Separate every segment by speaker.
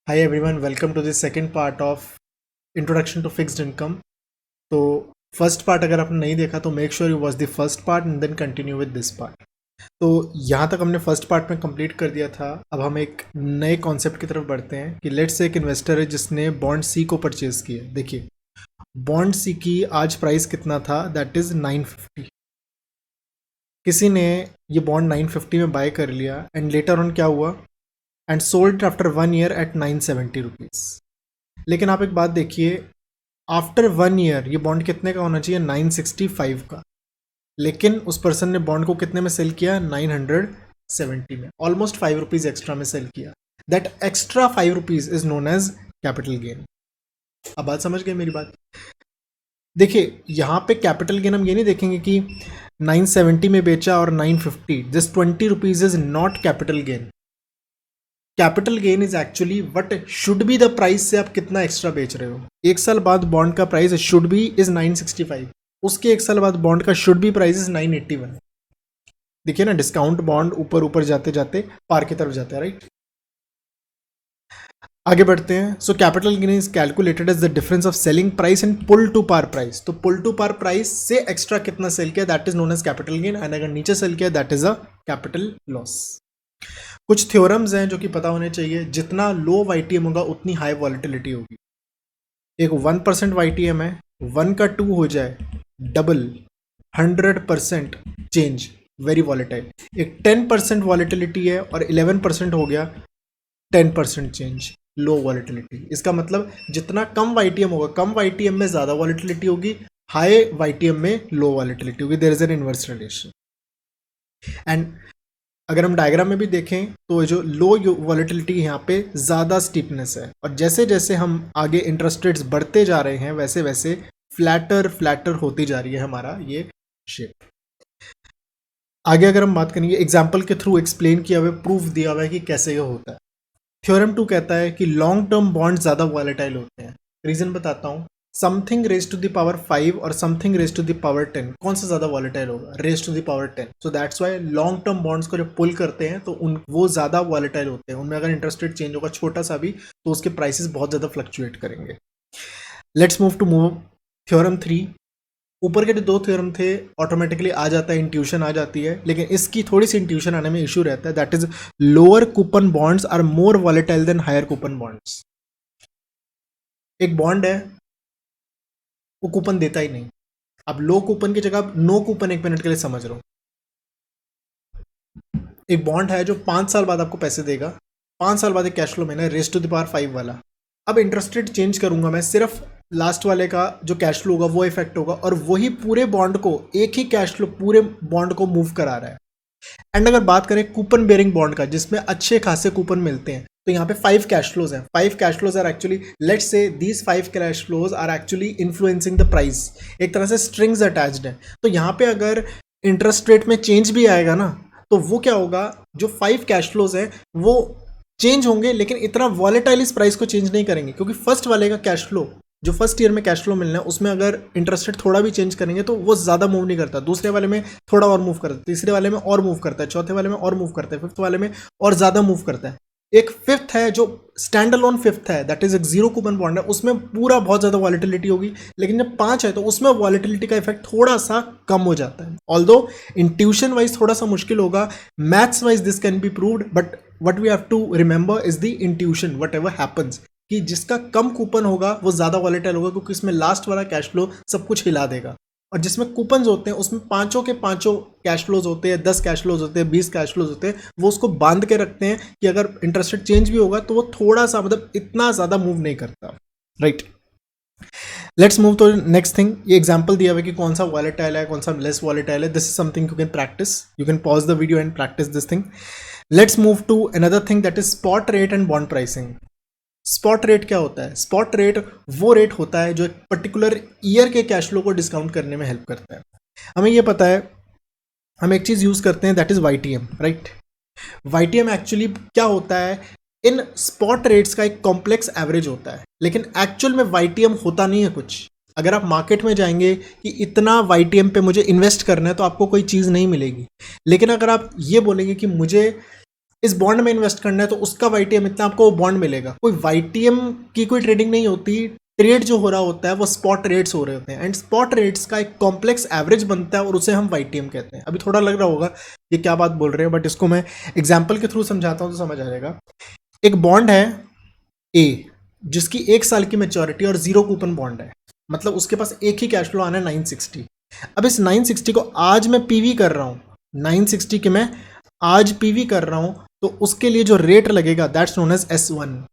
Speaker 1: Hi everyone, welcome to the second part of Introduction to Fixed Income. तो first part अगर आपने नहीं देखा तो make sure you watch the first part and then continue with this part. तो यहाँ तक हमने फर्स्ट पार्ट में कंप्लीट कर दिया था। अब हम एक नए कॉन्सेप्ट की तरफ बढ़ते हैं कि लेट्स से एक इन्वेस्टर है जिसने बॉन्ड सी को परचेज किया। देखिए बॉन्ड सी की आज प्राइस कितना था, दैट इज 950। किसी ने ये बॉन्ड 950 में बाय कर लिया एंड लेटर ऑन क्या हुआ, and sold after 1 year at 970 rupees. लेकिन आप एक बात देखिए, आफ्टर 1 ईयर ये बॉन्ड कितने का होना चाहिए, 965 का, लेकिन उस पर्सन ने बॉन्ड को कितने में सेल किया, 970 में। ऑलमोस्ट 5 रुपीज़ एक्स्ट्रा में सेल किया। That extra 5 rupees is known as capital gain. अब बात समझ गए मेरी बात। देखिए यहाँ पे कैपिटल गेन हम ये नहीं देखेंगे कि 970 में बेचा और 950, this 20 rupees is not capital gain. Capital gain is actually what should be the price से आप कितना एक्स्ट्रा बेच रहे हो। एक साल बाद बॉन्ड का प्राइस शुड बी इज 965, उसके एक साल बाद बॉन्ड का शुड बी प्राइस इज 981। देखिए ना, डिस्काउंट बॉन्ड ऊपर ऊपर जाते जाते पार की तरफ जाता है, राइट। आगे बढ़ते हैं। So capital gain is calculated as the difference of selling price and pull to par price. तो पुल टू पार प्राइस से एक्स्ट्रा कितना सेल किया, that is known as capital gain, and अगर नीचे सेल किया that is a capital loss. कुछ theorems हैं जो कि पता होने चाहिए। जितना लो वाईटीएम होगा उतनी हाई वॉलेटिलिटी होगी। एक 1% वाईटीएम है, 1 का 2 हो जाए डबल, 100% चेंज, वेरी वॉलेटाइल। एक 10% वॉलेटिलिटी है और 11% हो गया, 10% चेंज, लो वॉलेटिलिटी। इसका मतलब जितना कम वाईटीएम होगा, कम वाईटीएम में ज़्यादा वॉलेटिलिटी होगी, हाई वाईटीएम में लो वॉलेटिलिटी होगी। There is an inverse relation. And अगर हम डायग्राम में भी देखें तो जो लो वॉलेटिलिटी यहाँ पे ज़्यादा स्टीपनेस है, और जैसे जैसे हम आगे इंटरेस्ट रेट्स बढ़ते जा रहे हैं वैसे वैसे फ्लैटर फ्लैटर होती जा रही है हमारा ये शेप। आगे अगर हम बात करेंगे, एग्जाम्पल के थ्रू एक्सप्लेन किया हुआ, प्रूफ दिया हुआ है कि कैसे ये होता है। थ्योरम 2 कहता है कि लॉन्ग टर्म बॉन्ड ज़्यादा वॉलेटाइल होते हैं। रीज़न बताता हूँ। Something raise to the power 5 और something raise to the power 10, कौन सा ज़्यादा वॉलेटाइल होगा, raise to the power 10। So that's why long term bonds को जब पुल करते हैं तो वो ज़्यादा वॉलेटाइल होते हैं। उनमें अगर इंटरेस्ट रेट चेंज होगा छोटा सा भी तो उसके प्राइसेस बहुत ज़्यादा फ्लक्चुएट करेंगे। Let's move theorem 3। ऊपर के जो 2 थ्योरम थे ऑटोमेटिकली आ जाता है, इंट्यूशन आ जाती है, लेकिन इसकी थोड़ी सी इंट्यूशन आने में इशू रहता है। That is lower coupon bonds are more volatile than higher coupon bonds. एक बॉन्ड है, वो कूपन देता ही नहीं। अब लो कूपन की जगह नो कूपन, 1 मिनट के लिए समझ रहा हूँ। एक बॉन्ड है जो 5 साल बाद आपको पैसे देगा, 5 साल बाद एक कैश फ्लो महीना, रेज टू द पावर 5 वाला। अब इंटरेस्ट रेट चेंज करूंगा मैं, सिर्फ लास्ट वाले का जो कैश फ्लो होगा वो इफेक्ट होगा, और वही पूरे बॉन्ड को, एक ही कैश फ्लो पूरे बॉन्ड को मूव करा रहा है। एंड अगर बात करें कूपन बेयरिंग बॉन्ड का, जिसमें अच्छे खासे कूपन मिलते हैं, तो यहाँ पे 5 कैश फ्लोज हैं। 5 cash flows are actually, let's say these 5 cash flows are actually influencing the price. एक तरह से स्ट्रिंग्स अटैच्ड है। तो यहाँ पे अगर इंटरेस्ट रेट में चेंज भी आएगा ना, तो वो क्या होगा, जो 5 कैश फ्लोज हैं वो चेंज होंगे, लेकिन इतना वॉलेटाइल इस प्राइस को चेंज नहीं करेंगे, क्योंकि फर्स्ट वाले का कैश फ्लो, जो फर्स्ट ईयर में कैश फ्लो मिलना है, उसमें अगर इंटरेस्ट रेट थोड़ा भी चेंज करेंगे तो वो ज़्यादा मूव नहीं करता। दूसरे वाले में थोड़ा और मूव करता है, तीसरे वाले में और मूव करता है, चौथे वाले में और मूव करता है, फिफ्थ वाले में और ज़्यादा मूव करता है। एक फिफ्थ है जो स्टैंड अलोन फिफ्थ है, दैट इज एक जीरो कूपन बॉन्ड है, उसमें पूरा बहुत ज़्यादा वॉलेटिलिटी होगी। लेकिन जब 5 है तो उसमें वॉलेटिलिटी का इफेक्ट थोड़ा सा कम हो जाता है। ऑल्दो इंट्यूशन वाइज थोड़ा सा मुश्किल होगा, maths wise this can be proved, but what we have to remember is the intuition whatever happens, कि जिसका कम कूपन होगा वो ज़्यादा वॉलेटाइल होगा, क्योंकि इसमें लास्ट वाला कैश फ्लो सब कुछ हिला देगा। और जिसमें कूपन्स होते हैं उसमें पांचों के पांचों कैश फ्लोज होते हैं, 10 कैश फ्लोज होते हैं, 20 कैश फ्लोज होते हैं, वो उसको बांध के रखते हैं कि अगर इंटरेस्ट रेट चेंज भी होगा तो वो थोड़ा सा, मतलब इतना ज़्यादा मूव नहीं करता, right. Let's move to next thing. ये एग्जांपल दिया हुआ है कि कौन सा वॉलेटाइल है, कौन सा लेस वॉलेटाइल है। This is something you can practice, you can pause the video and practice this thing. Let's move to another thing, that is spot rate and bond pricing. Spot rate क्या होता है? Spot rate वो rate होता है जो एक particular year के cash flow को डिस्काउंट करने में हेल्प करता है। हमें ये पता है, हम एक चीज़ यूज़ करते हैं, that is YTM, right. YTM actually क्या होता है, इन स्पॉट रेट्स का एक कॉम्प्लेक्स एवरेज होता है, लेकिन एक्चुअल में वाईटीएम होता नहीं है कुछ। अगर आप मार्केट में जाएंगे कि इतना वाईटीएम पे मुझे इन्वेस्ट करना है, तो आपको कोई चीज़ नहीं मिलेगी। लेकिन अगर आप ये बोलेंगे कि मुझे इस बॉन्ड में इन्वेस्ट करना है तो उसका वाईटीएम इतना आपको बॉन्ड मिलेगा। कोई वाईटीएम की कोई ट्रेडिंग नहीं होती, ट्रेड जो हो रहा होता है वो स्पॉट रेट्स हो रहे होते हैं, एंड स्पॉट रेट्स का एक कॉम्प्लेक्स एवरेज बनता है और उसे हम वाईटीएम कहते हैं। अभी थोड़ा लग रहा होगा ये क्या बात बोल रहे हैं, बट इसको मैं एग्जाम्पल के थ्रू समझाता हूँ तो समझ आ जाएगा। एक बॉन्ड है ए जिसकी 1 साल की मेच्योरिटी और 0 कूपन बॉन्ड है, मतलब उसके पास एक ही कैश फ्लो आना है 960। अब इस 960 को आज मैं पीवी कर रहा हूँ, 960 के मैं आज पीवी कर रहा हूँ, तो उसके लिए जो रेट लगेगा दैट्स नोन एज S1।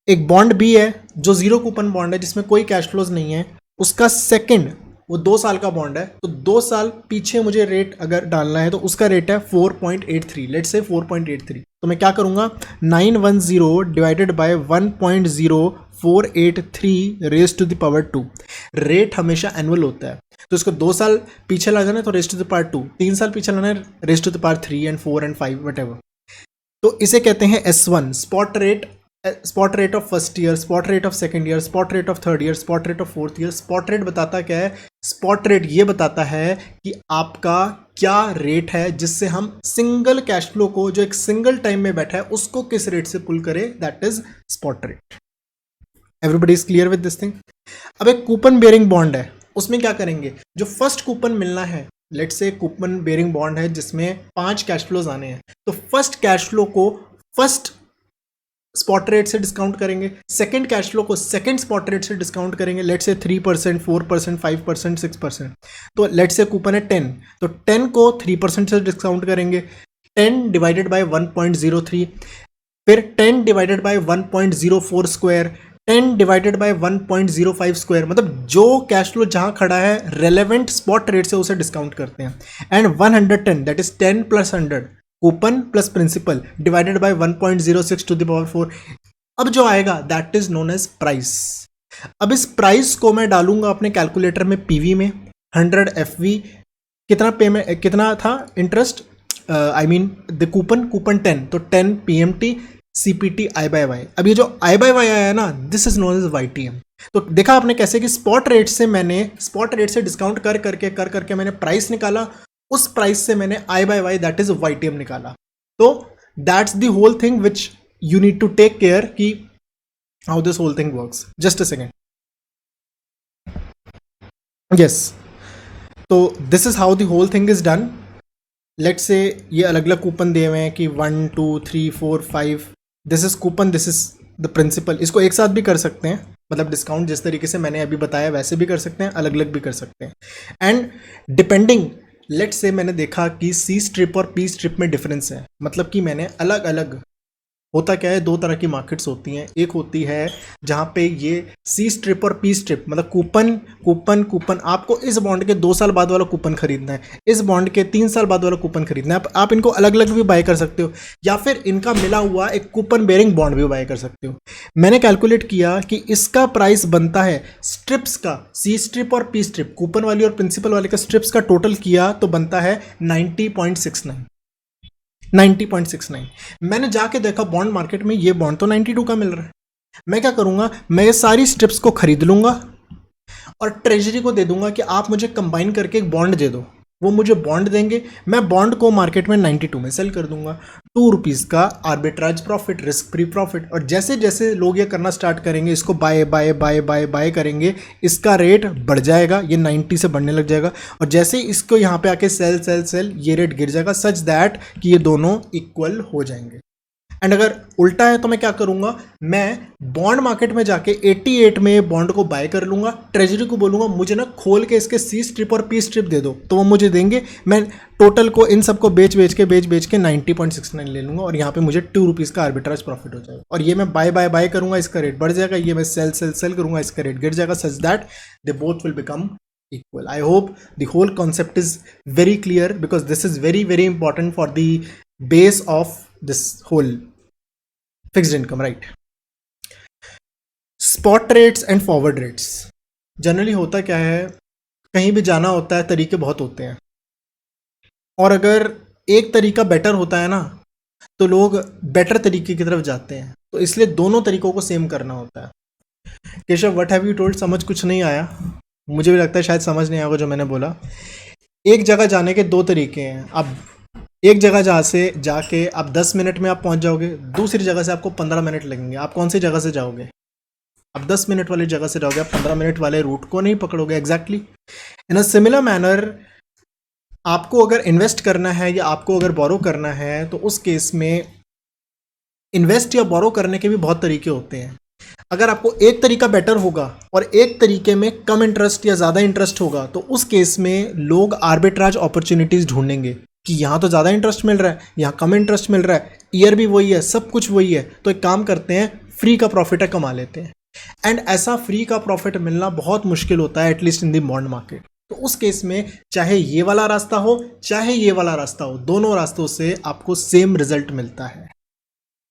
Speaker 1: एक बॉन्ड बी है जो 0 कूपन बॉन्ड है जिसमें कोई कैश फ्लोज नहीं है, उसका सेकंड वो 2 साल का बॉन्ड है, तो 2 साल पीछे मुझे रेट अगर डालना है तो उसका रेट है 4.83, लेट्स से 4.83। तो मैं क्या करूंगा, 910 divided by 1.0483 raise to the power 2। Rate हमेशा एनुअल होता है, तो इसको 2 साल पीछे लाना है तो रेज टू द पावर 2, 3 साल पीछे लाना है raise to the power 3 and 4 and 5 what. तो इसे कहते हैं S1, spot rate of first year, spot rate of second year, spot rate of third year, spot rate of fourth year. Spot rate बताता क्या है, स्पॉट रेट ये बताता है कि आपका क्या रेट है जिससे हम सिंगल कैश फ्लो को जो एक सिंगल टाइम में बैठा है उसको किस रेट से पुल करें, that is spot rate. Everybody is clear with this thing. अब एक कूपन बेयरिंग बॉन्ड है, उसमें क्या करेंगे, जो फर्स्ट कूपन मिलना है, let's say coupon bearing bond है जिसमें 5 कैश फ्लोज आने हैं, तो फर्स्ट कैश फ्लो को फर्स्ट स्पॉट रेट से डिस्काउंट करेंगे, सेकंड कैश फ्लो को सेकंड स्पॉट रेट से डिस्काउंट करेंगे, लेट्स से 3%, 4%, 5%, 6%। तो लेट्स से कूपन है 10, तो 10 को 3% से डिस्काउंट करेंगे, 10 डिवाइडेड बाय 1.03, फिर 10 divided by 1.04 square, 10 divided by 1.05 square, मतलब जो कैश फ्लो जहां खड़ा है रेलेवेंट स्पॉट रेट से उसे डिस्काउंट करते हैं, and 110 that is 10 plus 100 coupon plus principal divided by 1.06 to the power 4। अब जो आएगा that is known as price. अब इस प्राइस को मैं डालूंगा अपने कैलकुलेटर में पीवी में, 100 FV कितना पेमेंट कितना था interest, I mean the coupon 10, तो 10 PMT CPT I/Y। अब ये जो I/Y आया है ना, this is known as YTM। तो देखा आपने कैसे कि स्पॉट रेट से डिस्काउंट कर करके मैंने प्राइस निकाला, उस प्राइस से मैंने I/Y दैट इज YTM निकाला। तो that's the whole thing which you need to take care कि how this whole thing works. Just a second, yes, तो this is how the whole thing is done. Let's say ये अलग अलग coupon दिए हुए हैं कि 1 2 3 4 5, this is coupon, this is the principal. इसको एक साथ भी कर सकते हैं, मतलब डिस्काउंट जिस तरीके से मैंने अभी बताया वैसे भी कर सकते हैं, अलग अलग भी कर सकते हैं। एंड डिपेंडिंग, लेट्स से मैंने देखा कि C स्ट्रिप और P स्ट्रिप में डिफरेंस है, मतलब कि मैंने अलग अलग, होता क्या है, 2 तरह की मार्केट्स होती हैं। एक होती है जहाँ पे ये C स्ट्रिप और P स्ट्रिप, मतलब कूपन आपको इस बॉन्ड के 2 साल बाद वाला कूपन खरीदना है, इस बॉन्ड के 3 साल बाद वाला कूपन खरीदना है। आप इनको अलग अलग भी बाय कर सकते हो, या फिर इनका मिला हुआ एक कूपन बेयरिंग बॉन्ड भी बाय कर सकते हो। मैंने कैलकुलेट किया कि इसका प्राइस बनता है स्ट्रिप्स का, C स्ट्रिप और P स्ट्रिप, कूपन वाली और प्रिंसिपल वाले का स्ट्रिप्स का टोटल किया तो बनता है 90.69। मैंने जाके देखा बॉन्ड मार्केट में ये बॉन्ड तो 92 का मिल रहा है। मैं क्या करूंगा, मैं ये सारी स्ट्रिप्स को खरीद लूंगा और ट्रेजरी को दे दूंगा कि आप मुझे कंबाइन करके एक बॉन्ड दे दो। वो मुझे बॉन्ड देंगे, मैं बॉन्ड को मार्केट में 92 में सेल कर दूंगा, 2 रुपीज़ का arbitrage profit, risk free profit. और जैसे जैसे लोग ये करना स्टार्ट करेंगे, इसको बाय करेंगे, इसका रेट बढ़ जाएगा, ये 90 से बढ़ने लग जाएगा, और जैसे इसको यहाँ पे आके सेल ये रेट गिर जाएगा, सच दैट कि ये दोनों इक्वल हो जाएंगे। एंड अगर उल्टा है तो मैं क्या करूंगा, मैं बॉन्ड मार्केट में जाके 88 में बॉन्ड को बाय कर लूंगा, ट्रेजरी को बोलूंगा मुझे ना खोल के इसके C स्ट्रिप और P स्ट्रिप दे दो, तो वो मुझे देंगे। मैं टोटल को इन सबको बेच के 90.69 ले लूंगा, और यहाँ पे मुझे 2 रुपीज़ का आर्बिट्राज प्रॉफिट हो जाएगा। और ये मैं बाय करूंगा, इसका रेट बढ़ जाएगा, ये मैं सेल करूंगा, इसका रेट गिर जाएगा, such that they both will become equal. I hope the whole concept is very clear, because this is very very important for the base of this whole fixed income, right? Spot rates and forward rates. Generally होता क्या है, कहीं भी जाना होता है तरीके बहुत होते हैं, और अगर एक तरीका बेटर होता है ना तो लोग बेटर तरीके की तरफ जाते हैं, तो इसलिए दोनों तरीकों को सेम करना होता है। Keshav, what have you told, समझ कुछ नहीं आया? मुझे भी लगता है शायद समझ नहीं आएगा जो मैंने बोला। एक जगह जाने के 2 तरीके हैं। अब एक जगह जहाँ से जाके आप 10 मिनट में आप पहुँच जाओगे, दूसरी जगह से आपको 15 मिनट लगेंगे। आप कौन सी जगह से जाओगे? आप 10 मिनट वाली जगह से जाओगे, आप 15 मिनट वाले रूट को नहीं पकड़ोगे। Exactly in a similar manner, आपको अगर इन्वेस्ट करना है या आपको अगर बोरो करना है, तो उस केस में इन्वेस्ट या बोरो करने के भी बहुत तरीके होते हैं। अगर आपको एक तरीका बेटर होगा और एक तरीके में कम इंटरेस्ट या ज़्यादा इंटरेस्ट होगा, तो उस केस में लोग आर्बिट्राज अपॉर्चुनिटीज़ ढूंढेंगे कि यहाँ तो ज़्यादा इंटरेस्ट मिल रहा है, यहाँ कम इंटरेस्ट मिल रहा है, ईयर भी वही है, सब कुछ वही है, तो एक काम करते हैं, फ्री का प्रॉफिट है, कमा लेते हैं। एंड ऐसा फ्री का प्रॉफिट मिलना बहुत मुश्किल होता है, at least in the bond market. तो उस केस में चाहे ये वाला रास्ता हो चाहे ये वाला रास्ता हो, दोनों रास्तों से आपको सेम रिजल्ट मिलता है।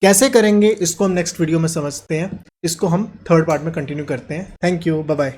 Speaker 1: कैसे करेंगे इसको हम नेक्स्ट वीडियो में समझते हैं, इसको हम थर्ड पार्ट में कंटिन्यू करते हैं। Thank you, bye bye.